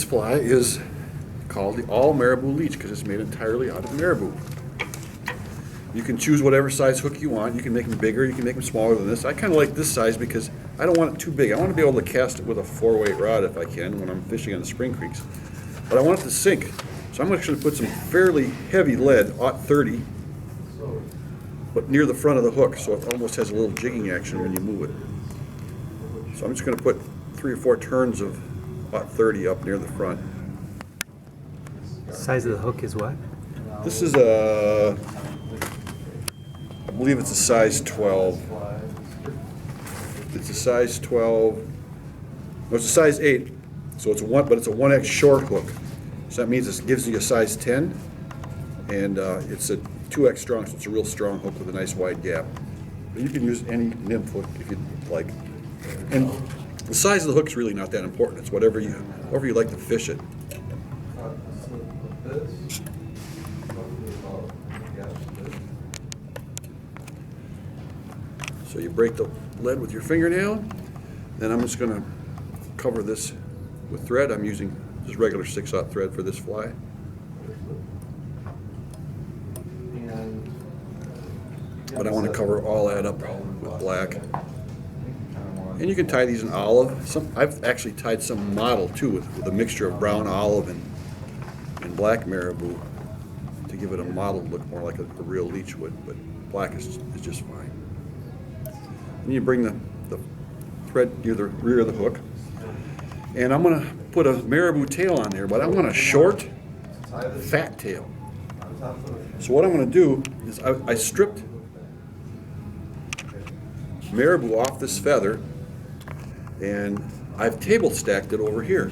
fly is called the All Marabou Leech because it's made entirely out of marabou. You can choose whatever size hook you want. You can make them bigger, you can make them smaller than this. I kind of like this size because I don't want it too big. I want to be able to cast it with a 4-weight rod if I can when I'm fishing on the spring creeks. But I want it to sink. So I'm actually put some fairly heavy lead, 30, but near the front of the hook, so it almost has a little jigging action when you move it. So I'm just going to put 3 or 4 turns of 30 up near the front. Size of the hook is what? This is I believe it's a size 12. It's a size 12. No, it's a size 8. So it's but it's a 1X short hook. So that means it gives you a size 10, and it's a 2X strong, so it's a real strong hook with a nice wide gap. But you can use any nymph hook if you'd like. And the size of the hook's really not that important. It's however you like to fish it. So you break the lead with your fingernail. Then I'm just going to cover this with thread. I'm using just regular 6/0 thread for this fly. But I want to cover all that up with black. And you can tie these in olive. I've actually tied some mottled too with a mixture of brown olive and black marabou to give it a mottled look, more like a real leech would. But black is just fine. And you bring the thread near the rear of the hook. And I'm going to put a marabou tail on there, but I want a short, fat tail. So what I'm going to do is I stripped marabou off this feather, and I've table stacked it over here.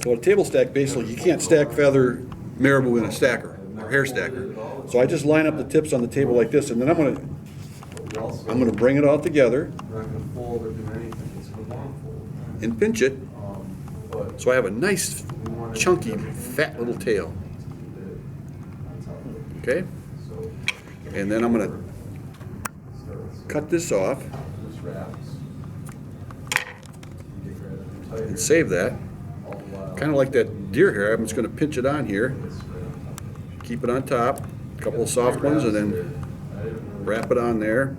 So a table stack, basically, you can't stack feather marabou in a stacker or hair stacker. So I just line up the tips on the table like this, and then I'm going to bring it all together and pinch it so I have a nice, chunky, fat little tail. Okay? And then I'm going to cut this off and save that. Kind of like that deer hair, I'm just going to pinch it on here, keep it on top, a couple of soft ones, and then wrap it on there.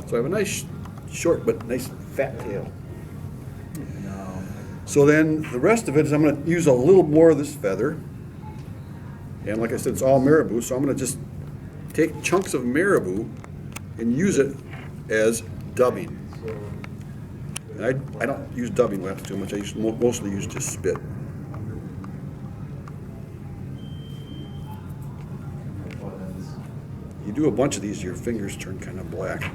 So I have a nice short but nice fat tail. So then the rest of it is I'm going to use a little more of this feather. And like I said, it's all marabou, so I'm going to just take chunks of marabou and use it as dubbing. And I don't use dubbing wax too much. I mostly use just spit. You do a bunch of these, your fingers turn kind of black.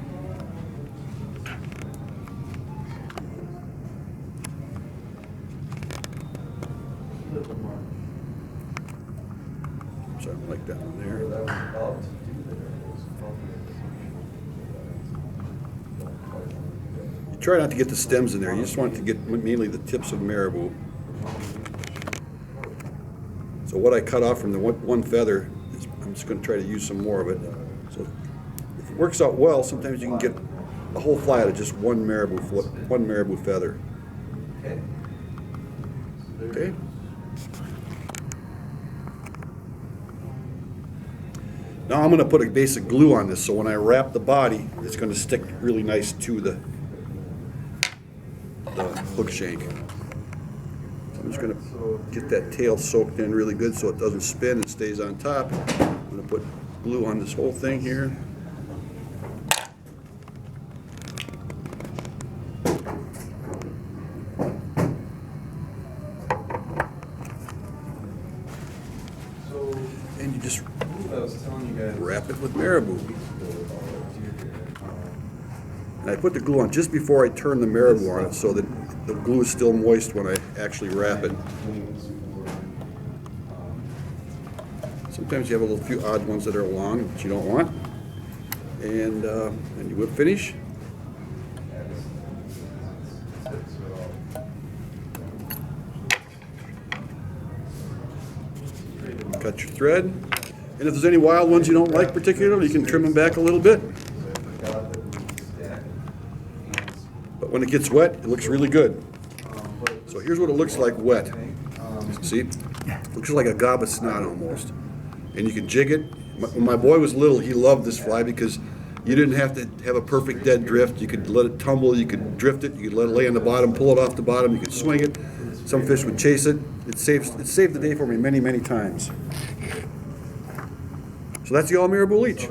Something like that one there. You try not to get the stems in there. You just want to get mainly the tips of marabou. So what I cut off from the one feather, I'm just going to try to use some more of it. So if it works out well, sometimes you can get a whole fly out of just one marabou feather. Okay. Now I'm going to put a basic glue on this, so when I wrap the body, it's going to stick really nice to the hook shank. So I'm just going to get that tail soaked in really good so it doesn't spin and stays on top. I'm going to put glue on this whole thing here. And you just wrap it with marabou. And I put the glue on just before I turn the marabou on it so that the glue is still moist when I actually wrap it. Sometimes you have a few odd ones that are long that you don't want. And you whip finish. Cut your thread. And if there's any wild ones you don't like particularly, you can trim them back a little bit. But when it gets wet, it looks really good. So here's what it looks like wet. See? Looks like a gob of snot almost. And you can jig it. When my boy was little, he loved this fly because you didn't have to have a perfect dead drift. You could let it tumble, you could drift it, you could let it lay on the bottom, pull it off the bottom, you could swing it. Some fish would chase it. It saved the day for me many, many times. So that's the All Marabou Leech.